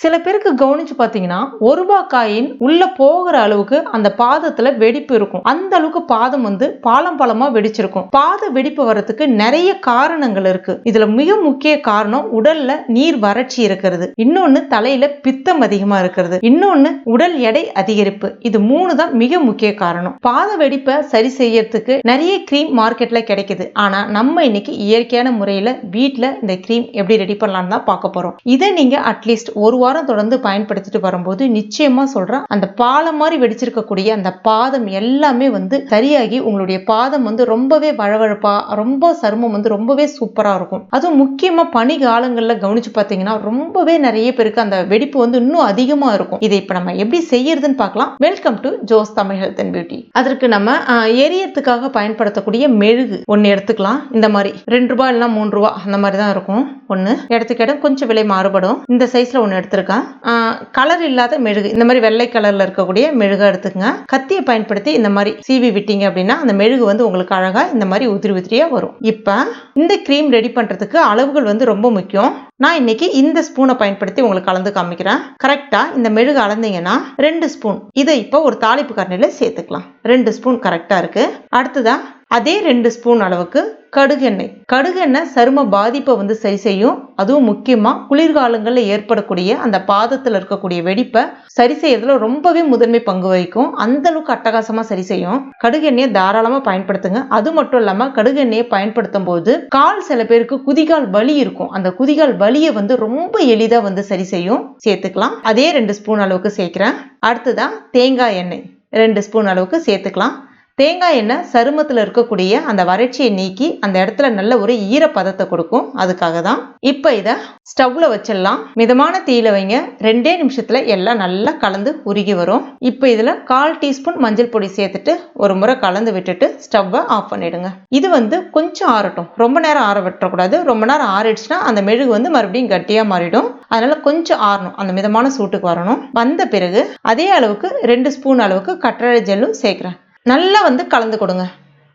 சில பேருக்கு கவனிச்சு பாத்தீங்கன்னா ஒரு ரூபாய் காயின் உள்ள போகிற அளவுக்கு அந்த பாதத்துல வெடிப்பு இருக்கும். அந்த அளவுக்கு பாதம் வந்து பாலமா வெடிச்சிருக்கும். பாத வெடிப்பு வரதுக்கு நிறைய காரணங்கள் இருக்கு. இதுல மிக முக்கிய காரணம் உடல்ல நீர் வறட்சி இருக்கிறது, இன்னொன்னு தலையில பித்தம் அதிகமா இருக்கிறது, இன்னொன்னு உடல் எடை அதிகரிப்பு. இது 3 தான் மிக முக்கிய காரணம். பாத வெடிப்பை சரி செய்யறதுக்கு நிறைய கிரீம் மார்க்கெட்ல கிடைக்குது. ஆனா நம்ம இன்னைக்கு இயற்கையான முறையில வீட்டுல இந்த கிரீம் எப்படி ரெடி பண்ணலாம்னு தான் பார்க்க போறோம். இதை நீங்க அட்லீஸ்ட் ஒரு வாரம் தொடர்ந்து பயன்படுத்திட்டு வரும்போது நிச்சயமா சொல்றேன், அந்த பாலம் மாதிரி வெடிச்சிருக்கக்கூடிய அந்த பாதம் எல்லாமே வந்து சரியாகி உங்களுடைய பாதம் வந்து ரொம்பவே வழவழப்பா, ரொம்ப சருமம் வந்து ரொம்பவே சூப்பரா இருக்கும். அதுவும் முக்கியமா பனி காலங்கள்ல கவனிச்சு பார்த்தீங்கன்னா ரொம்பவே நிறைய பேருக்கு அந்த வெடிப்பு வந்து இன்னும் அதிகமா இருக்கும். இதை இப்ப நம்ம எப்படி செய்யறதுன்னு பார்க்கலாம். Welcome to Jo's Tamil health and beauty. அதற்கு நம்ம எரியறதுக்காக பயன்படுத்தக்கூடிய மெழுகு ஒன்னு எடுத்துக்கலாம். இந்த மாதிரி 2 ரூபாய் இல்லைன்னா 3 ரூபாய் அந்த மாதிரி தான் இருக்கும். ஒன்னு எடுத்துக்கிட்ட கொஞ்சம் விலை மாறுபடும். இந்த சைஸ்ல ஒன்னு எடுத்திருக்கேன். கலர் இல்லாத மெழுகு, இந்த மாதிரி வெள்ளை கலர்ல இருக்கக்கூடிய மெழுகா எடுத்துக்கங்க. கத்தியை பயன்படுத்தி இந்த மாதிரி சீவி விட்டீங்க அப்படின்னா அந்த மெழுகு வந்து உங்களுக்கு அழகா இந்த மாதிரி உதிரியா வரும். இப்ப இந்த கிரீம் ரெடி பண்றதுக்கு அளவுகள் வந்து ரொம்ப முக்கியம். நான் இன்னைக்கு இந்த ஸ்பூனை பயன்படுத்தி உங்களுக்கு கலந்து காமிக்கிறேன். கரெக்டா இந்த மெழுகு அளந்தீங்கன்னா 2 ஸ்பூன். இதை இப்போ ஒரு தாளிப்பு கரண்டில சேர்த்துக்கலாம். 2 ஸ்பூன் கரெக்டா இருக்கு. அடுத்ததான் அதே 2 ஸ்பூன் அளவுக்கு கடுகெண்ணெய். கடுகெண்ணெய் சரும பாதிப்பை வந்து சரி செய்யும். அதுவும் முக்கியமா குளிர்காலங்கள்ல ஏற்படக்கூடிய அந்த பாதத்துல இருக்கக்கூடிய வெடிப்பை சரி செய்யறதுல ரொம்பவே முதன்மை பங்கு வகிக்கும். அந்த அளவுக்கு அட்டகாசமா சரி செய்யும். கடுகெண்ணெயை தாராளமா பயன்படுத்துங்க. அது மட்டும் இல்லாம கடுகெண்ணெயை பயன்படுத்தும் போது சில பேருக்கு குதிகால் வலி இருக்கும். அந்த குதிகால் வலியை வந்து ரொம்ப எளிதா வந்து சரி செய்யும். சேர்த்துக்கலாம். அதே 2 ஸ்பூன் அளவுக்கு சேர்க்கிறேன். அடுத்ததான் தேங்காய் எண்ணெய் 2 ஸ்பூன் அளவுக்கு சேர்த்துக்கலாம். தேங்காய் எண்ணெய் சருமத்தில் இருக்கக்கூடிய அந்த வறட்சியை நீக்கி அந்த இடத்துல நல்ல ஒரு ஈரப்பதத்தை கொடுக்கும். அதுக்காக தான். இப்போ இதை ஸ்டவ்ல வச்சிடலாம். மிதமான தீயில வைங்க. 2 நிமிஷத்துல எல்லாம் நல்லா கலந்து உருகி வரும். இப்போ இதுல 1/4 டீஸ்பூன் மஞ்சள் பொடி சேர்த்துட்டு ஒரு முறை கலந்து விட்டுட்டு ஸ்டவ்வை ஆஃப் பண்ணிடுங்க. இது வந்து கொஞ்சம் ஆறட்டும். ரொம்ப நேரம் ஆற விட்டுறக்கூடாது. ரொம்ப நேரம் ஆறிடுச்சுன்னா அந்த மெழுகு வந்து மறுபடியும் கட்டியா மாறிடும். அதனால கொஞ்சம் ஆறணும். அந்த மிதமான சூட்டுக்கு வரணும். வந்த பிறகு அதே அளவுக்கு 2 ஸ்பூன் அளவுக்கு கற்றாழை ஜெல்லும் சேர்க்கிறேன். நல்லா வந்து கலந்து கொடுங்க.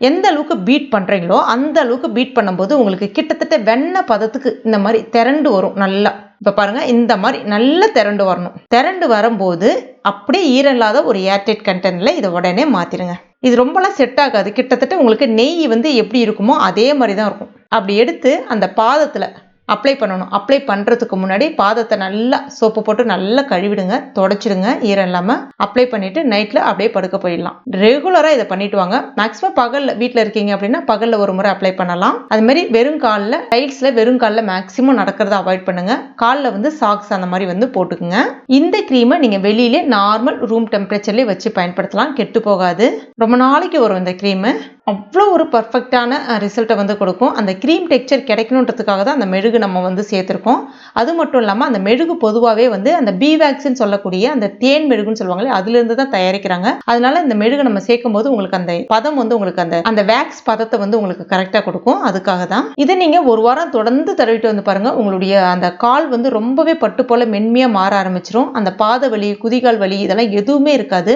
எந்த அளவுக்கு பீட் பண்றீங்களோ அந்த அளவுக்கு பீட் பண்ணும்போது உங்களுக்கு கிட்டத்தட்ட வெண்ணெய் பதத்துக்கு இந்த மாதிரி திரண்டு வரும். நல்லா இப்ப பாருங்க, இந்த மாதிரி நல்லா திரண்டு வரணும். திரண்டு வரும்போது அப்படியே ஈரம் இல்லாத ஒரு ஏர்டைட் கண்டெய்னர்ல இதை உடனே மாத்திருங்க. இது ரொம்பலாம் செட் ஆகாது. கிட்டத்தட்ட உங்களுக்கு நெய் வந்து எப்படி இருக்குமோ அதே மாதிரி தான் இருக்கும். அப்படி எடுத்து அந்த பாதத்துல அப்ளை பண்ணணும். அப்ளை பண்றதுக்கு முன்னாடி பாதத்தை நல்லா சோப்பு போட்டு நல்லா கழுவிடுங்க, தொடச்சிடுங்க ஈரம் இல்லாம. அப்ளை பண்ணிட்டு நைட்ல அப்படியே படுக்க போயிடலாம். ரெகுலரா இதை பண்ணிட்டு வாங்க. மேக்ஸிமம் பகல்ல வீட்டுல இருக்கீங்க அப்படின்னா பகல்ல ஒரு முறை அப்ளை பண்ணலாம். அது மாதிரி வெறும் காலில் டைல்ஸ்ல வெறும் காலில் மேக்ஸிமம் நடக்கிறத அவாய்ட் பண்ணுங்க. காலில் வந்து சாக்ஸ் அந்த மாதிரி வந்து போட்டுக்குங்க. இந்த கிரீமை நீங்க வெளியிலே நார்மல் ரூம் டெம்பரேச்சர்லயே வச்சு பயன்படுத்தலாம். கெட்டு போகாது. ரொம்ப நாளைக்கு வரும் இந்த கிரீமு. அவ்வளோ ஒரு பர்ஃபெக்டான ரிசல்ட்டை வந்து கொடுக்கும். அந்த க்ரீம் டெக்ஸ்சர் கிடைக்கணுன்றதுக்காக தான் அந்த மெழுகு நம்ம வந்து சேர்த்துருக்கோம். அது மட்டும் இல்லாமல் அந்த மெழுகு பொதுவாகவே வந்து அந்த பீவேக்ஸ்ன்னு சொல்லக்கூடிய அந்த தேன் மெழுகுன்னு சொல்லுவாங்களே அதுலேருந்து தான் தயாரிக்கிறாங்க. அதனால இந்த மெழுகு நம்ம சேர்க்கும் போது உங்களுக்கு அந்த பதம் வந்து உங்களுக்கு அந்த வேக்ஸ் பதத்தை வந்து உங்களுக்கு கரெக்டாக கொடுக்கும். அதுக்காக தான் இதை நீங்கள் ஒரு வாரம் தொடர்ந்து தடவிட்டு வந்து பாருங்க. உங்களுடைய அந்த கால் வந்து ரொம்பவே பட்டு போல மென்மையாக மாற ஆரம்பிச்சிடும். அந்த பாத வலி, குதிகால் வலி இதெல்லாம் எதுவுமே இருக்காது.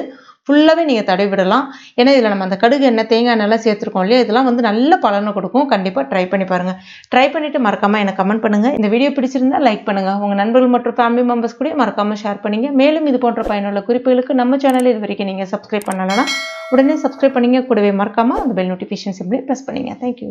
ஃபுல்லாகவே நீங்கள் தடவி விடலாம். ஏன்னா இதில் நம்ம அந்த கடுகு எண்ணெய், தேங்காய் எண்ணெய்லாம் சேர்த்துருக்கோம் இல்லையா, இதெல்லாம் வந்து நல்ல பலனை கொடுக்கும். கண்டிப்பாக ட்ரை பண்ணி பாருங்கள். ட்ரை பண்ணிவிட்டு மறக்காமல் எனக்கு கமெண்ட் பண்ணுங்கள். இந்த வீடியோ பிடிச்சிருந்தா லைக் பண்ணுங்கள். உங்கள் நண்பர்கள் மற்றும் ஃபேமிலி மெம்பர்ஸ் கூட மறக்காமல் ஷேர் பண்ணிங்க. மேலும் இது போன்ற பயனுள்ள குறிப்புகளுக்கு நம்ம சேனலில் இது வரைக்கும் நீங்கள் சப்ஸ்கிரைப் பண்ணலைன்னா உடனே சப்ஸ்கிரைப் பண்ணிங்க. கூடவே மறக்காமல் அந்த பெல் நோட்டிஃபிகேஷன் சிம்பிளை ப்ரெஸ் பண்ணிங்க. தேங்க்யூ.